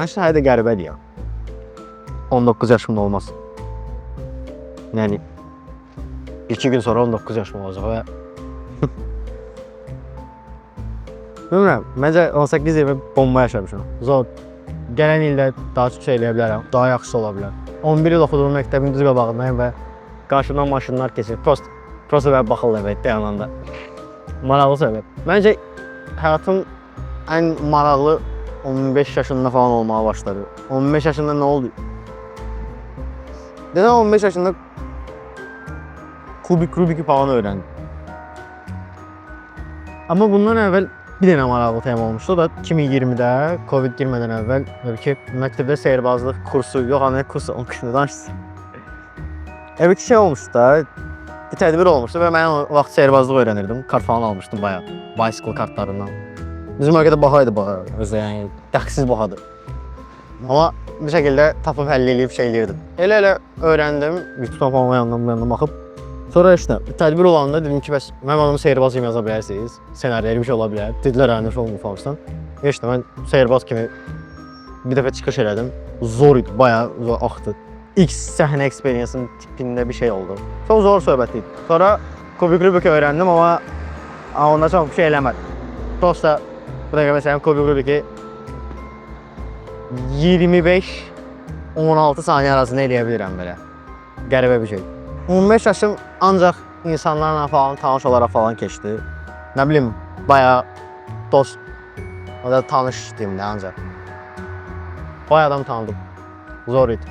Məncə hələ də qəribədir ya. 19 yaşımda olmaz. Yəni 2 gün sonra 19 yaşım olacaq və bilmirəm, məncə 18 ildə bomba yaşamışam. Zor. Gələn ildə daha çox şey eləyə bilərəm, daha yaxşı ola bilər. 11 il oxuduğum məktəbin düz qabağındayım və qarşımdan maşınlar keçir. Prosta və baxırlar və dayananda. Maraqlı söhbət. Məncə həyatım ən maraqlı 15 yaşında falan olmağa başladı. 15 yaşında nə oldu? Dedim 15 yaşında Rubik'i falan öyrəndim. Amma bundan əvvəl bir dənə maraqlı tema olmuşdu. O da 2020-də, Covid girmədən əvvəl ki, məktəbdə seyrbazlıq kursu, yox nə kursu, onun qışında danışsın. Bir şey olmuşdu da, bir tədbir olmuşdu və mən o vaxt seyrbazlıq öyrənirdim. Kart falan almışdım bayağı, bicycle kartlarından. Bizim ölkədə bahaydı bayağı, özü yəni dəxsiz bahadır. Amma bir şəkildə tapıb həll eləyib şey eləyirdim. Elə öyrəndim, YouTube falan yandan bu yandan baxıb. Sonra işte tədbir olanda dedim ki, bəs mənim adımı seyrbazım yaza bilərsiniz, senaryo bir şey ola bilər. Dedilər, nə şey olmur falan. İşte mən seyrbaz kimi bir dəfə çıxış elədim. Zor idi, bayağı zor axdı. İlk səhnə experience-ın tipində bir şey oldu. Çox zor söhbət idi. Sonra Rubik'i öyrəndim, amma onda çox bir şey eləmədim. Prosta, bu dəqiqə məsələn Rubik'i 25-16 saniyə arasında eləyə bilirəm belə. Qəribə bir şey. 15 yaşım ancaq insanlarla falan tanış olaraq falan keçdi. Nə bilim, bayağı dost, o da tanış deyimdə ancaq. Bayağı adam tanıdım. Zor idi.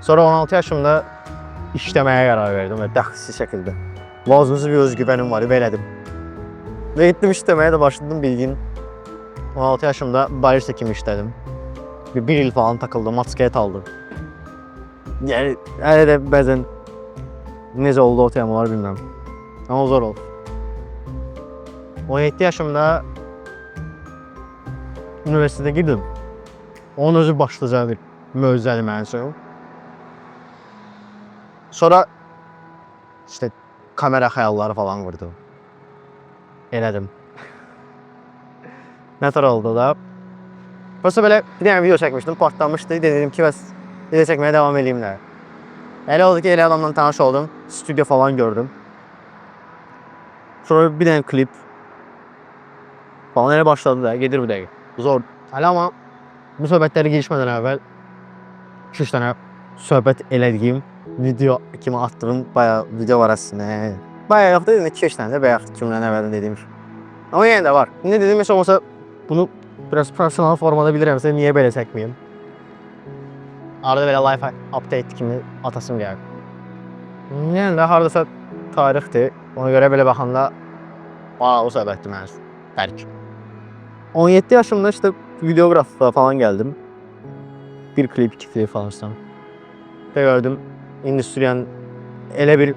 Sonra 16 yaşımda işləməyə qərar verdim və dəxsiz şəkildə. Lazımsız bir özgüvənim var, elədim. Və getdim işləməyə də başladım bilgin. 16 yaşımda barista kimi işlədim. Bir il falan takıldım, maskayet aldım. Yəni, hələ də bəzən necə oldu o temalar bilmirəm. Amma zor oldu. 17 yaşımda üniversitede girdim. Onun özü başlıca bir möcüzədir mənim üçün. Sonra işte kamera xəyalları falan vurdum. Elədim. Nə tər oldu da? Prosta belə bir dənə video çəkmişdim, partlamışdı. Dedim ki, bəs video çəkməyə devam edeyim də. Elə oldu ki, elə adamla tanış oldum, stüdyo falan gördüm. Sonra bir dənə klip falan elə başladı da, gedir bu dəqiqə. Zor. Hələ amma bu söhbətləri girişmədən əvvəl 2-3 dənə söhbət elədiyim, video kimi attığım bayağı video var əslində. Bayağı yoxda dedim 2-3 dənə də bayaq cümlənin əvvəlində dediyim şey. Amma yenə də var. İndi dedim, heç olmasa bunu biraz profesional formada bilirəmsə, niyə belə çəkməyim? Arada belə life update kimi atasım gəlir. Yəni də haradasa tarixdir. Ona görə belə baxanda maraqlı söhbətdir mənim üçün. Bəlkə. 17 yaşımda işte videografla falan gəldim. Bir klip, 2 klip falan. Və gördüm, industriyanın elə bir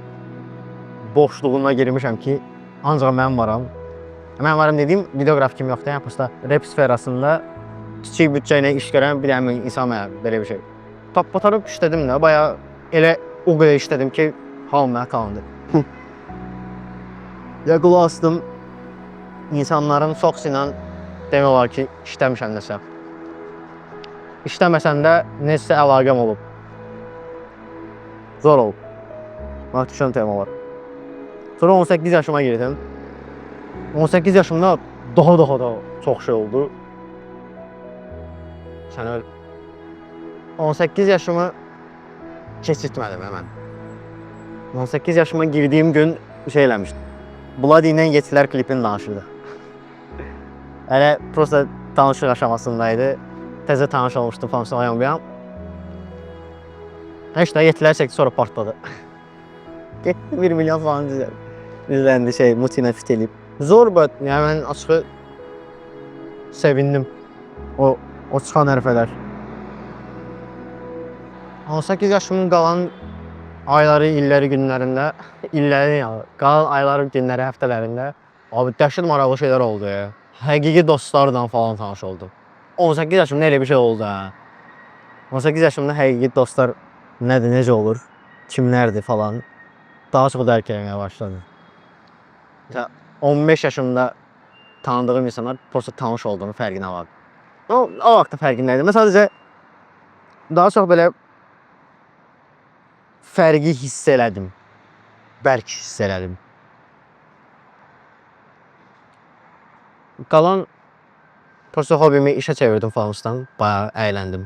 boşluğuna girmişəm ki, ancaq mən varam. Mən varım dediyim videograf kimi yoxdur. Yəni, prosta rap sferasında kiçik bütçə ilə iş görən bir dənə insan mənə belə bir şey. Tapbatarıb işlədim də, bayağı elə o qədər işlədim ki, hamıya qalındı. Ya qulaq asdım, insanların çoxsu ilə demək olar ki, işləmişəm nəsə. İşləməsən də necəsə əlaqəm olub. Zor olub. Düşən tema var. Sonra 18 yaşıma girdim. 18 yaşımda daha çox şey oldu. Sən öl. 18 yaşımı keçirtmədim həmən. 18 yaşıma girdiyim gün şey eləmişdim. Bloody ilə Yetilər klipini danışırdı. Hələ prosta tanışıq aşamasındaydı. Təzə tanış olmuştum falan sonra bir an. İşte Yetilər çəkdi, sonra partladı. Getdi 1 milyon falan izləndi şey, Mutina fit eləyib. Zor bət, yəni mən açığı sevindim o çıxan hərfələr. 18 yaşımın qalan ayları, illəri, günlərində, qalan ayları, günləri, həftələrində abi dəhşət maraqlı şeylər oldu ya. Həqiqi dostlarla falan tanış oldum. 18 yaşımda elə bir şey oldu ha. 18 yaşımda həqiqi dostlar nədir, necə olur, kimlərdir falan daha çox dərk eləməyə başladım. 15 yaşımda tanıdığım insanlar prosta tanış olduğunu fərqinə vardı. O vaxt da fərqindəydim. Mən sadəcə daha çox belə fərqi hiss elədim. Bərk hiss elədim. Qalan prosta hobimi işə çevirdim falanusdan. Bayağı əyləndim.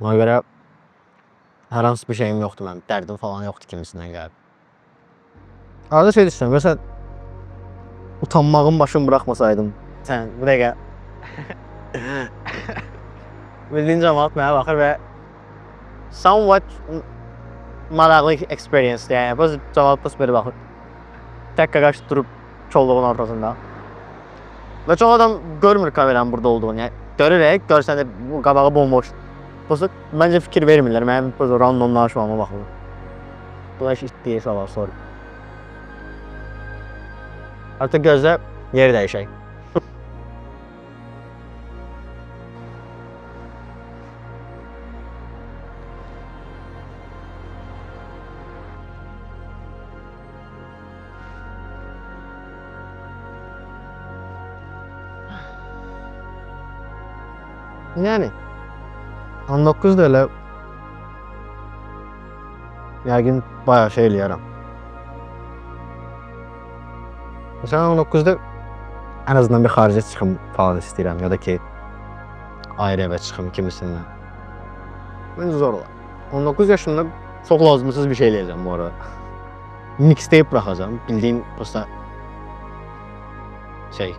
Ona görə hər hansı bir şeyim yoxdur mənim. Dərdim falan yoxdur kimisindən gəlib. Arada şey düşünürəm. Məsələn, utanmağın başını buraxmasaydım. Sən bu dəqiqə bildiğin cəmaat mənə baxır və somewhat maraqlı experience yəni. Bu cəmaat belə baxır. Tək qaqaş durub kolluğun ortasında. Və çox adam görmür kameranın burada olduğunu. Yəni, görürək, görsən də bu qabağı bomboş. Məncə fikir vermirlər. Mənim random danışmağıma baxır. Bu da iş deyil falan sonra. Artıq gözlə yeri dəyişək. Yəni 19 da elə yəqin bayağı şey eləyərəm. Məsələn 19-da ən azından bir xaricə çıxım falan istəyirəm ya da ki ayrı evə çıxım kimisindən. Məncə zor olar. 19 yaşında çox lazımsız bir şey eləyəcəm bu arada. Mixtape buraxacam. Bildiğin prosta şey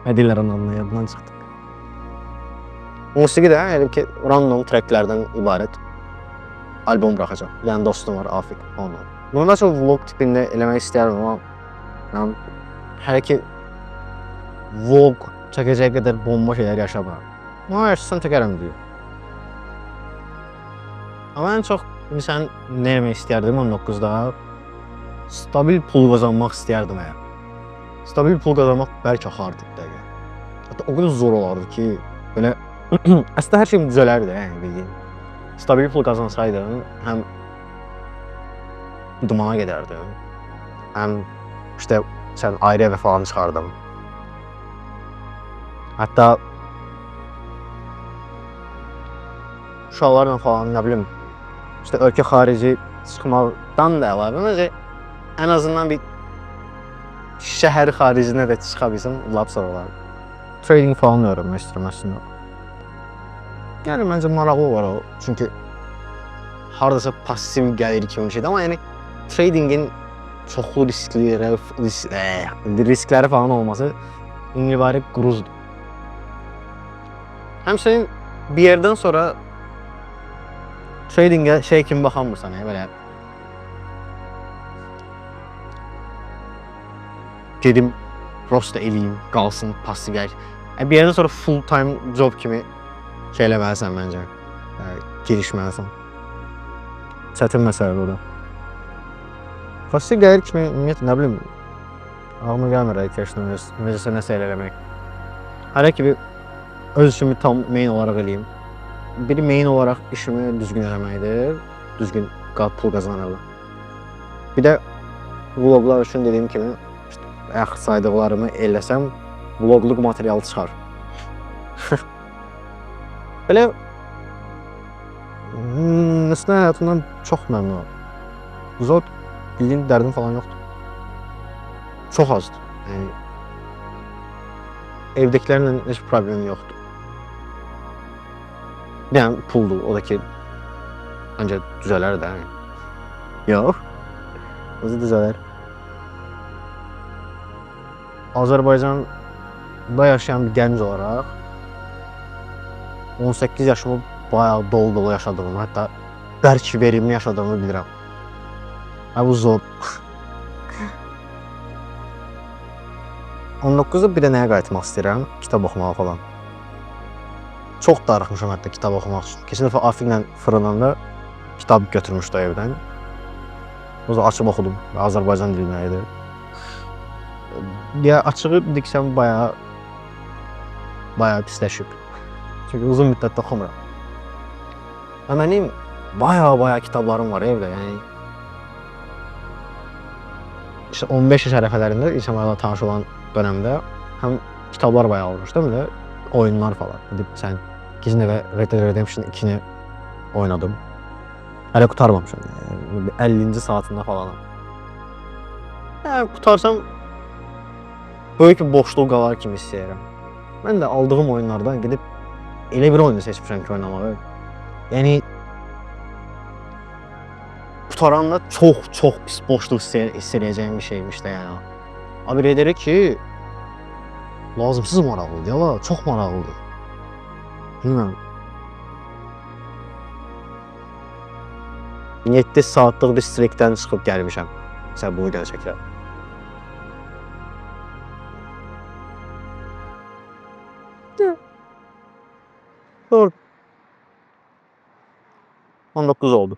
nə deyirlər onun adına yadından çıxdı. Musiqi də yəni ki random tracklərdən ibarət albom buraxacam. Bir dənə dostum var Afik onunla. Bunu da çox vlog tipində eləmək istəyirəm amma mən hələ ki vlog çəkəcək qədər bomba şeylər yaşamıram. Amma yaşasam çəkərəm deyir. Amma ən çox bilirsən nə eləmək istəyərdim 19-da? Stabil pul qazanmaq istəyərdim əgər. Stabil pul qazanmaq bəlkə hard dəqiqə. Hətta o qədər zor olardı ki belə əslində hər şey düzələrdi yəni bildiyin. Stabil pul qazansaydım həm dumana gedərdim. Həm işte sən ayrı evə falan çıxardım. Hətta uşaqlarla falan nə bilim işte ölkə xarici çıxmaqdan da əlavə məncə ən azından bir şəhər xaricinə də çıxa bilsəm lap sonra olar. Trading falan öyrənmək istəyirəm əslində. Yəni məncə maraqlı olar o. Çünki hardasa passiv gəlir kimi bir şeydir amma yəni tradingin çoxlu riskləri falan olması ünlüvari quruzdur. Həmçinin bir yerdən sonra tradingə şey kimi baxamırsan belə gedim prosta eləyim, qalsın passiv gəlir. Bir yerdən sonra full time job kimi şey eləməlisən məncə, girişməlisən. Çətin məsələdir o da. Passiv gəlir kimi, ümumiyyətlə, nə bilim, ağlıma gəlmir ilk yaşda necəsə nəsə eləmək. Hələ ki, öz işimi tam main olaraq eləyim. Biri main olaraq işimi düzgün eləməkdir, düzgün pul qazanırlar. Bir də vloglar üçün dediyim kimi, yaxşı saydıqlarımı eləsəm, vlogluq materialı çıxar. Belə əslində həyatımdan çox məmnunam. Zor, bildiğin dərdim falan yoxdur. Çox azdır. Yəni, evdəkilərlə heç problemim yoxdur. Bir dənə puldur, o da ki, məncə düzələr də. Yox, özü düzələr. Azərbaycanda yaşayan bir gənc olaraq 18 yaşımı bayağı dolu yaşadığımı, hətta bərk verimli yaşadığımı bilirəm. Bu zor. 19-da bir də nəyə qayıtmaq istəyirəm? Kitab oxumağa falan. Çox darıxmışam hətta kitab oxumaq üçün. Keçən dəfə Afiklə fırlananda kitab götürmüşdü evdən. O zaman açıb oxudum. Azərbaycan dilində idi. Ya açığı diksəm bayağı pisləşib. Çünki uzun müddətdə oxumuram. Mənim bayağı kitablarım var evdə, yəni. İşte 15 yaş ərəfələrində İnsanlarla tanış olan dönəmdə həm kitablar bayağı olmuşdu, həm də oyunlar falan. Gidip sen ikisini ve Red Dead Redemption 2'ni oynadım. Hələ qurtarmamışam. Yani 50. saatində falanam. Yəni qutarsam böyük bir boşluq qalar kimi hiss edirəm. Mən də aldığım oyunlardan gedib elə bir oyunu seçmişəm ki oynamağı. Yəni qutaranda çox pis boşluq hiss edəcəyim bir şeymiş də yəni. Abi elə ki lazımsız maraqlıdır ya, çox maraqlıdır. Bilmirəm. 7 saatlıq bir streakdən çıxıb gəlmişəm. Sən bu videonu çəkirəm. Doğru. 19 oldu.